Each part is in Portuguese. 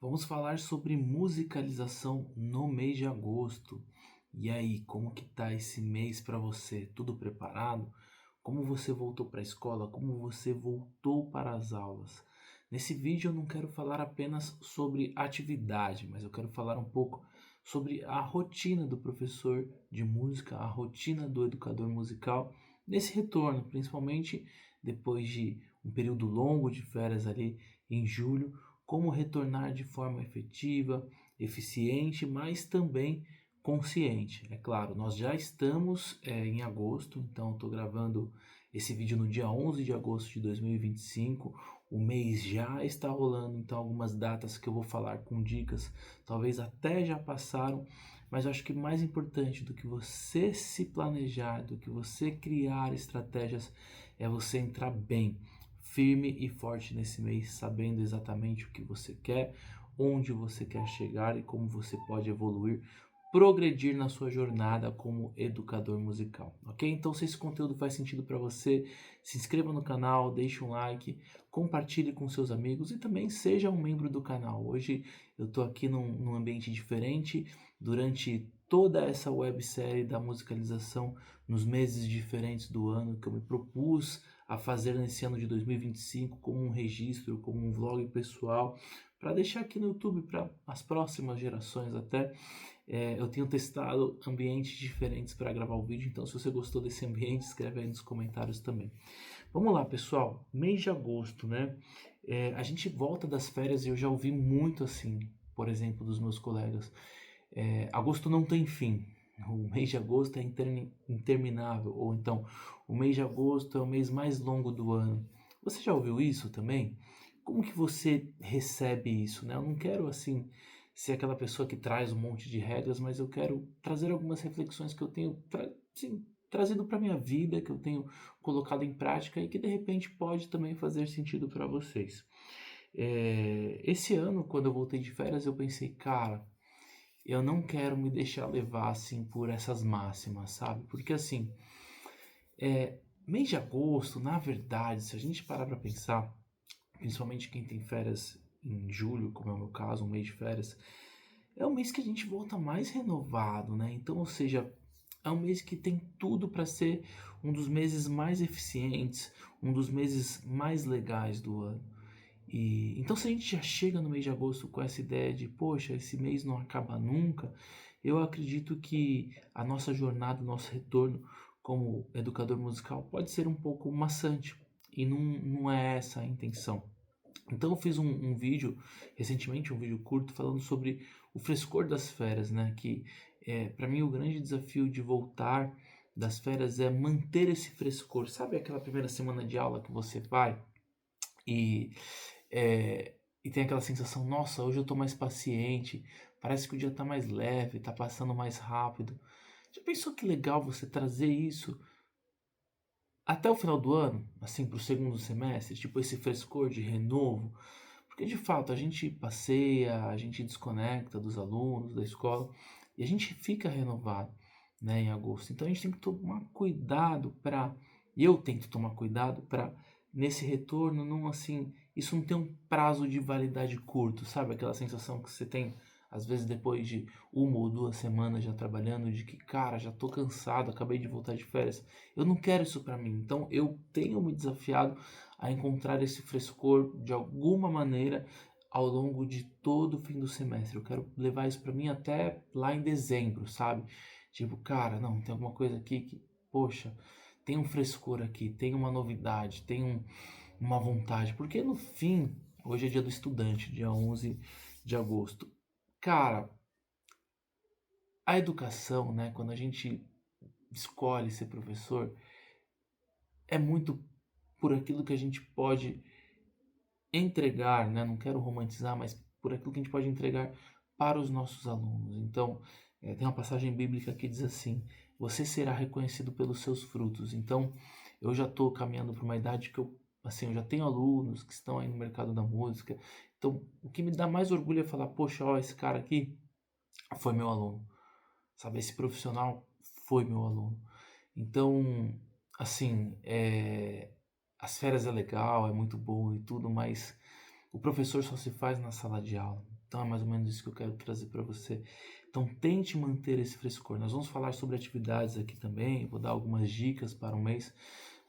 Vamos falar sobre musicalização no mês de agosto. E aí, como que tá esse mês para você? Tudo preparado? Como você voltou para a escola? Como você voltou para as aulas? Nesse vídeo eu não quero falar apenas sobre atividade, mas eu quero falar um pouco sobre a rotina do professor de música, a rotina do educador musical nesse retorno, principalmente depois de um período longo de férias ali em julho, como retornar de forma efetiva, eficiente, mas também consciente. É claro, nós já estamos em agosto, então estou gravando esse vídeo no dia 11 de agosto de 2025. O mês já está rolando, então algumas datas que eu vou falar com dicas talvez até já passaram, mas eu acho que mais importante do que você se planejar, do que você criar estratégias, é você entrar bem, firme e forte nesse mês, sabendo exatamente o que você quer, onde você quer chegar e como você pode evoluir, progredir na sua jornada como educador musical, ok? Então, se esse conteúdo faz sentido para você, se inscreva no canal, deixe um like, compartilhe com seus amigos e também seja um membro do canal. Hoje eu estou aqui num ambiente diferente, durante toda essa websérie da musicalização nos meses diferentes do ano que eu me propus a fazer nesse ano de 2025 como um registro, como um vlog pessoal, para deixar aqui no YouTube para as próximas gerações até. Eu tenho testado ambientes diferentes para gravar o vídeo, então se você gostou desse ambiente, escreve aí nos comentários também. Vamos lá, pessoal. Mês de agosto, né? A gente volta das férias e eu já ouvi muito assim, por exemplo, dos meus colegas. Agosto não tem fim. O mês de agosto é interminável. Ou então, o mês de agosto é o mês mais longo do ano. Você já ouviu isso também? Como que você recebe isso, né? Eu não quero, assim, ser aquela pessoa que traz um monte de regras, mas eu quero trazer algumas reflexões que eu tenho trazido para minha vida, que eu tenho colocado em prática e que de repente pode também fazer sentido para vocês. Esse ano, quando eu voltei de férias, eu pensei, cara, eu não quero me deixar levar assim por essas máximas, sabe? Porque assim, mês de agosto, na verdade, se a gente parar para pensar, principalmente quem tem férias em julho, como é o meu caso, um mês de férias, é o mês que a gente volta mais renovado, né? Então, ou seja, é um mês que tem tudo para ser um dos meses mais eficientes, um dos meses mais legais do ano. E então, se a gente já chega no mês de agosto com essa ideia de, poxa, esse mês não acaba nunca, eu acredito que a nossa jornada, o nosso retorno como educador musical pode ser um pouco maçante. E não é essa a intenção. Então eu fiz um vídeo, recentemente um vídeo curto, falando sobre o frescor das férias, né? Que para mim o grande desafio de voltar das férias é manter esse frescor. Sabe aquela primeira semana de aula que você vai e, e tem aquela sensação, nossa, hoje eu tô mais paciente, parece que o dia tá mais leve, tá passando mais rápido. Já pensou que legal você trazer isso até o final do ano, assim, para o segundo semestre, tipo esse frescor de renovo? Porque de fato a gente passeia, a gente desconecta dos alunos, da escola, e a gente fica renovado, né, em agosto. Então a gente tem que tomar cuidado para, e eu tento tomar cuidado para nesse retorno não assim, isso não tem um prazo de validade curto, sabe? Aquela sensação que você tem às vezes depois de uma ou duas semanas já trabalhando, de que, cara, já tô cansado, acabei de voltar de férias. Eu não quero isso para mim. Então eu tenho me desafiado a encontrar esse frescor de alguma maneira ao longo de todo o fim do semestre. Eu quero levar isso para mim até lá em dezembro, sabe? Tipo, cara, não, tem alguma coisa aqui que, poxa, tem um frescor aqui, tem uma novidade, tem uma vontade. Porque no fim, hoje é dia do estudante, dia 11 de agosto. Cara, a educação, né, quando a gente escolhe ser professor, é muito por aquilo que a gente pode entregar, né? Não quero romantizar, mas por aquilo que a gente pode entregar para os nossos alunos. Então, tem uma passagem bíblica que diz assim: você será reconhecido pelos seus frutos. Então, eu já estou caminhando para uma idade que assim, eu já tenho alunos que estão aí no mercado da música. Então, o que me dá mais orgulho é falar: poxa, ó, esse cara aqui foi meu aluno, sabe? Esse profissional foi meu aluno. Então, assim, as férias é legal, é muito bom e tudo, mas o professor só se faz na sala de aula. Então é mais ou menos isso que eu quero trazer para você. Então tente manter esse frescor. Nós vamos falar sobre atividades aqui também, vou dar algumas dicas para o mês,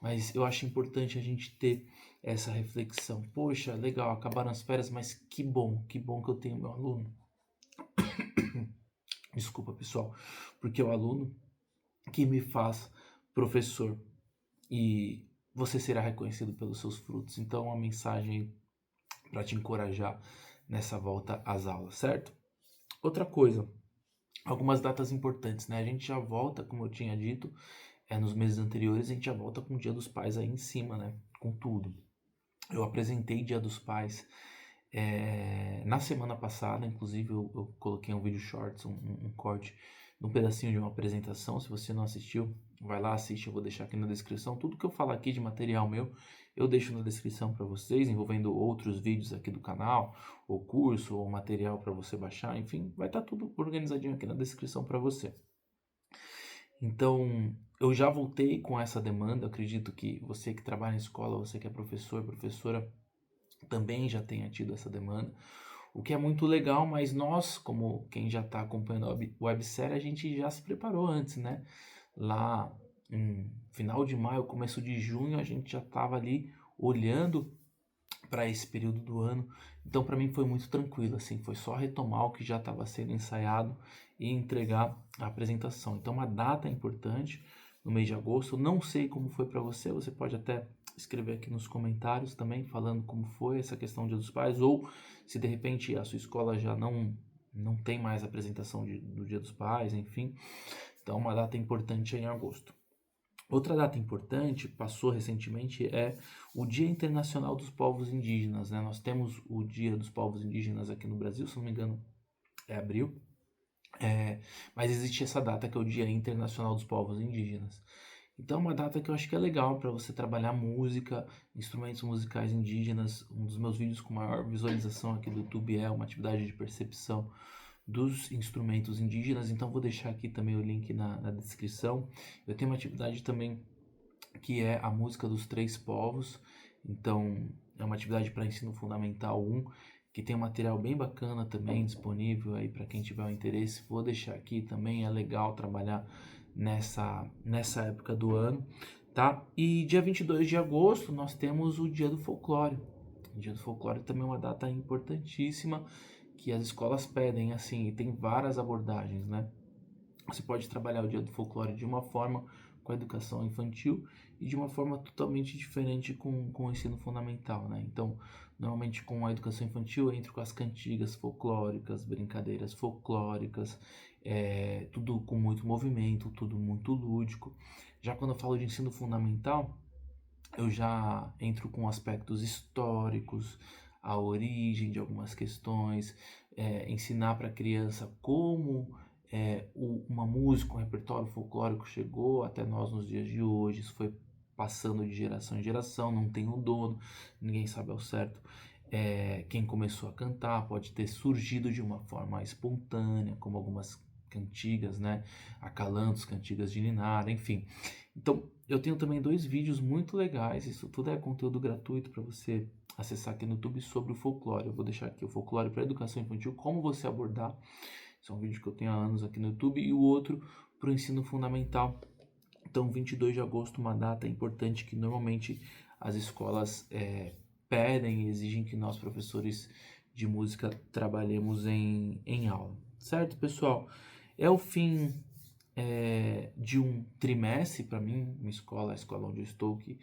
mas eu acho importante a gente ter essa reflexão. Poxa, legal, acabaram as férias, mas que bom que eu tenho meu aluno. Desculpa, pessoal, porque é o aluno que me faz professor e você será reconhecido pelos seus frutos. Então, uma mensagem para te encorajar nessa volta às aulas, certo? Outra coisa, algumas datas importantes, né? A gente já volta, como eu tinha dito, nos meses anteriores, a gente já volta com o Dia dos Pais aí em cima, né? Com tudo. Eu apresentei Dia dos Pais na semana passada, inclusive eu coloquei um vídeo shorts, um corte, um pedacinho de uma apresentação. Se você não assistiu, vai lá, assiste, eu vou deixar aqui na descrição. Tudo que eu falar aqui de material meu, eu deixo na descrição para vocês, envolvendo outros vídeos aqui do canal, ou curso, ou material para você baixar, enfim, vai estar tudo organizadinho aqui na descrição para você. Então, eu já voltei com essa demanda. Eu acredito que você que trabalha em escola, você que é professor, professora, também já tenha tido essa demanda, o que é muito legal, mas nós, como quem já está acompanhando a websérie, a gente já se preparou antes, né? Lá em final de maio, começo de junho, a gente já estava ali olhando para esse período do ano. Então, para mim foi muito tranquilo, assim, foi só retomar o que já estava sendo ensaiado e entregar a apresentação. Então, uma data importante no mês de agosto. Não sei como foi para você, você pode até escrever aqui nos comentários também, falando como foi essa questão do Dia dos Pais, ou se de repente a sua escola já não tem mais apresentação do Dia dos Pais, enfim. Então, uma data importante é em agosto. Outra data importante, passou recentemente, é o Dia Internacional dos Povos Indígenas, né? Nós temos o Dia dos Povos Indígenas aqui no Brasil, se não me engano, é abril. Mas existe essa data que é o Dia Internacional dos Povos Indígenas. Então é uma data que eu acho que é legal para você trabalhar música, instrumentos musicais indígenas. Um dos meus vídeos com maior visualização aqui do YouTube é uma atividade de percepção dos instrumentos indígenas, então vou deixar aqui também o link na descrição. Eu tenho uma atividade também que é a música dos três povos, então é uma atividade para ensino fundamental 1, que tem um material bem bacana também disponível aí para quem tiver o interesse. Vou deixar aqui também, é legal trabalhar nessa época do ano, tá? E dia 22 de agosto nós temos o Dia do Folclore. O Dia do Folclore também é uma data importantíssima que as escolas pedem, assim, e tem várias abordagens, né? Você pode trabalhar o Dia do Folclore de uma forma com a educação infantil e de uma forma totalmente diferente com o ensino fundamental, né? Então, normalmente com a educação infantil eu entro com as cantigas folclóricas, brincadeiras folclóricas, tudo com muito movimento, tudo muito lúdico. Já quando eu falo de ensino fundamental, eu já entro com aspectos históricos, a origem de algumas questões, ensinar para a criança como uma música, um repertório folclórico chegou até nós nos dias de hoje. Isso foi passando de geração em geração, não tem um dono, ninguém sabe ao certo quem começou a cantar. Pode ter surgido de uma forma espontânea, como algumas cantigas, né? Acalantos, cantigas de Ninar, enfim. Então, eu tenho também 2 vídeos muito legais, isso tudo é conteúdo gratuito para você acessar aqui no YouTube sobre o folclore. Eu vou deixar aqui o folclore para educação infantil, como você abordar. Esse é um vídeo que eu tenho há anos aqui no YouTube, e o outro para o ensino fundamental. Então, 22 de agosto, uma data importante que normalmente as escolas pedem e exigem que nós, professores de música, trabalhemos em aula. Certo, pessoal? É o fim de um trimestre para mim, a escola onde eu estou, que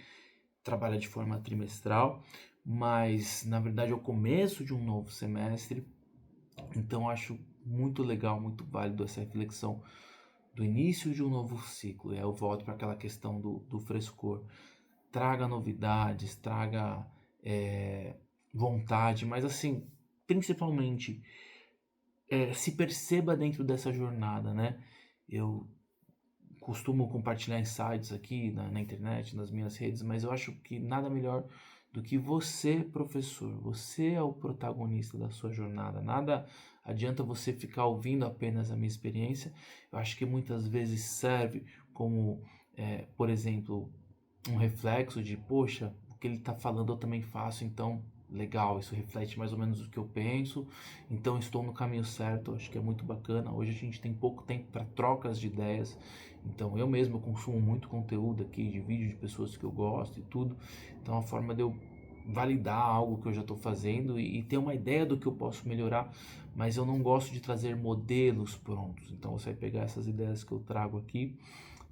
trabalha de forma trimestral, mas na verdade é o começo de um novo semestre. Então acho muito legal, muito válido essa reflexão do início de um novo ciclo. E aí eu volto para aquela questão do frescor. Traga novidades, traga vontade, mas assim, principalmente se perceba dentro dessa jornada, né? Eu costumo compartilhar insights aqui na internet, nas minhas redes, mas eu acho que nada melhor do que você, professor. Você é o protagonista da sua jornada. Nada adianta você ficar ouvindo apenas a minha experiência. Eu acho que muitas vezes serve como, por exemplo, um reflexo de, poxa, o que ele está falando eu também faço, então legal, isso reflete mais ou menos o que eu penso, então estou no caminho certo, acho que é muito bacana. Hoje a gente tem pouco tempo para trocas de ideias, então eu mesmo consumo muito conteúdo aqui de vídeo de pessoas que eu gosto e tudo, então é uma forma de eu validar algo que eu já estou fazendo e ter uma ideia do que eu posso melhorar, mas eu não gosto de trazer modelos prontos, então você vai pegar essas ideias que eu trago aqui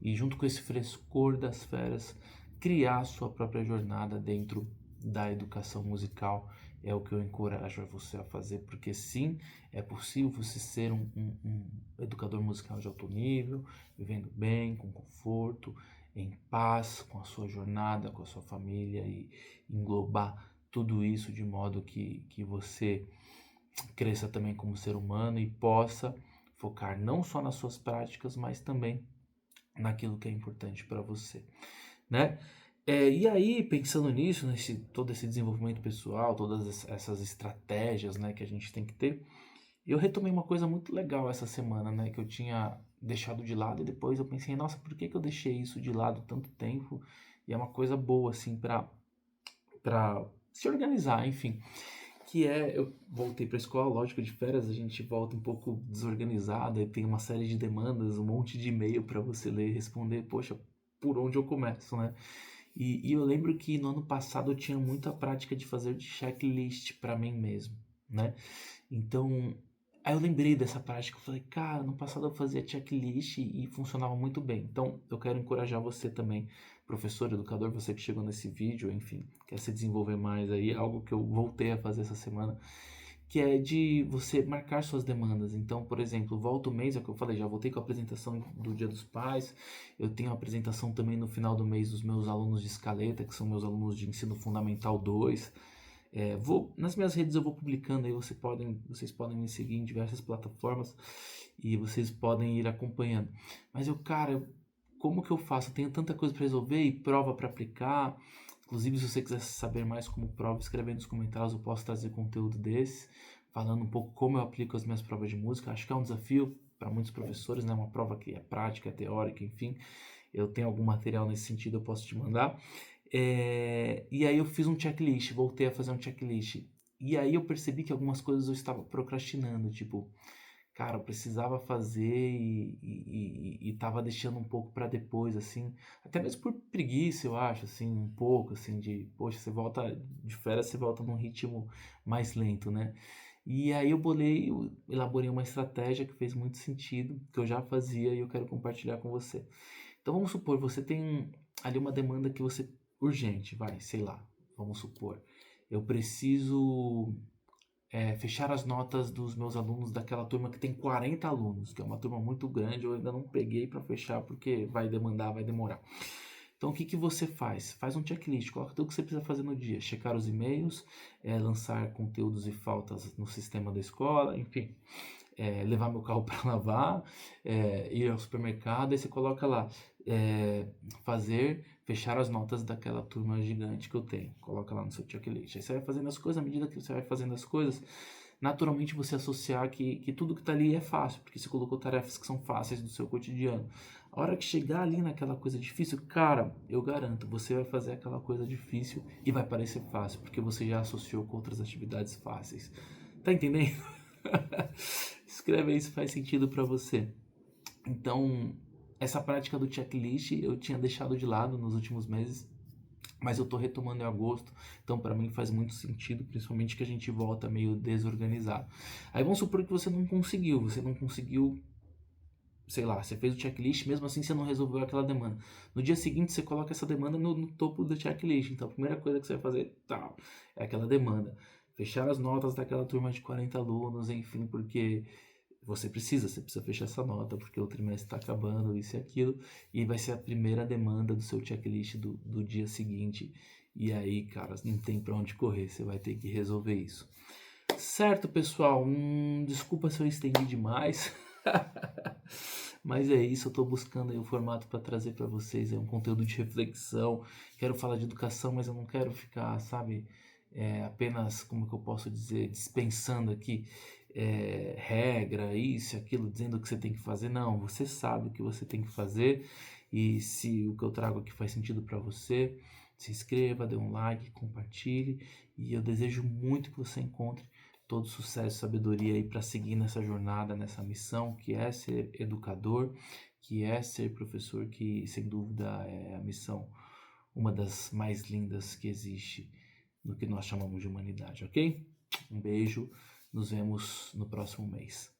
e junto com esse frescor das feras, criar a sua própria jornada dentro da educação musical é o que eu encorajo você a fazer, porque sim, é possível você ser um educador musical de alto nível, vivendo bem, com conforto, em paz com a sua jornada, com a sua família e englobar tudo isso de modo que você cresça também como ser humano e possa focar não só nas suas práticas, mas também naquilo que é importante para você, né? E aí, pensando nisso, nesse todo esse desenvolvimento pessoal, todas essas estratégias, né, que a gente tem que ter, eu retomei uma coisa muito legal essa semana, né, que eu tinha deixado de lado e depois eu pensei, nossa, por que que eu deixei isso de lado tanto tempo? E é uma coisa boa, assim, para se organizar, enfim. Que é, eu voltei para a escola, lógico, de férias, a gente volta um pouco desorganizado, e tem uma série de demandas, um monte de e-mail para você ler e responder, poxa, por onde eu começo, né? E eu lembro que no ano passado eu tinha muita prática de fazer de checklist para mim mesmo, né? Então, aí eu lembrei dessa prática, eu falei, cara, no passado eu fazia checklist e funcionava muito bem. Então, eu quero encorajar você também, professor, educador, você que chegou nesse vídeo, enfim, quer se desenvolver mais aí, algo que eu voltei a fazer essa semana, que é de você marcar suas demandas. Então, por exemplo, volta o mês, é o que eu falei, já voltei com a apresentação do Dia dos Pais, eu tenho a apresentação também no final do mês dos meus alunos de escaleta, que são meus alunos de ensino fundamental 2. Nas minhas redes eu vou publicando aí, vocês podem me seguir em diversas plataformas e vocês podem ir acompanhando. Mas cara, como que eu faço? Eu tenho tanta coisa para resolver e prova para aplicar. Inclusive, se você quiser saber mais como prova, escreve aí nos comentários, eu posso trazer conteúdo desse, falando um pouco como eu aplico as minhas provas de música. Acho que é um desafio para muitos professores, né? Uma prova que é prática, é teórica, enfim. Eu tenho algum material nesse sentido, eu posso te mandar. E aí eu fiz um checklist, voltei a fazer um checklist. E aí eu percebi que algumas coisas eu estava procrastinando, tipo, cara, eu precisava fazer e tava deixando um pouco para depois, assim, até mesmo por preguiça, eu acho, assim, um pouco, assim, de, poxa, você volta de férias, você volta num ritmo mais lento, né? E aí eu elaborei uma estratégia que fez muito sentido, que eu já fazia e eu quero compartilhar com você. Então vamos supor, você tem ali uma demanda que você urgente, vai, sei lá, vamos supor, eu preciso fechar as notas dos meus alunos daquela turma que tem 40 alunos, que é uma turma muito grande, eu ainda não peguei para fechar porque vai demandar, vai demorar. Então o que que você faz? Faz um checklist, coloca tudo que você precisa fazer no dia, checar os e-mails, lançar conteúdos e faltas no sistema da escola, enfim, levar meu carro para lavar, ir ao supermercado, aí você coloca lá, fechar as notas daquela turma gigante que eu tenho. Coloca lá no seu checklist. Aí você vai fazendo as coisas, à medida que você vai fazendo as coisas, naturalmente você associar que tudo que está ali é fácil, porque você colocou tarefas que são fáceis do seu cotidiano. A hora que chegar ali naquela coisa difícil, cara, eu garanto, você vai fazer aquela coisa difícil e vai parecer fácil, porque você já associou com outras atividades fáceis. Tá entendendo? Escreve aí se faz sentido para você. Então, essa prática do checklist eu tinha deixado de lado nos últimos meses, mas eu tô retomando em agosto, então para mim faz muito sentido, principalmente que a gente volta meio desorganizado. Aí vamos supor que você não conseguiu, sei lá, você fez o checklist, mesmo assim você não resolveu aquela demanda. No dia seguinte você coloca essa demanda no topo do checklist, então a primeira coisa que você vai fazer, tal, é aquela demanda. Fechar as notas daquela turma de 40 alunos, enfim, porque você precisa fechar essa nota, porque o trimestre está acabando, isso e aquilo, e vai ser a primeira demanda do seu checklist do dia seguinte. E aí, cara, não tem pra onde correr, você vai ter que resolver isso. Certo, pessoal? Desculpa se eu estendi demais. Mas é isso, eu estou buscando aí o formato para trazer para vocês um conteúdo de reflexão. Quero falar de educação, mas eu não quero ficar, sabe, apenas, como que eu posso dizer, dispensando aqui regra, isso, aquilo, dizendo o que você tem que fazer. Não, você sabe o que você tem que fazer e se o que eu trago aqui faz sentido para você, Se inscreva, dê um like, compartilhe e eu desejo muito que você encontre todo sucesso e sabedoria aí para seguir nessa jornada, nessa missão que é ser educador, que é ser professor, que sem dúvida é a missão, uma das mais lindas que existe no que nós chamamos de humanidade, ok? Um beijo, nos vemos no próximo mês.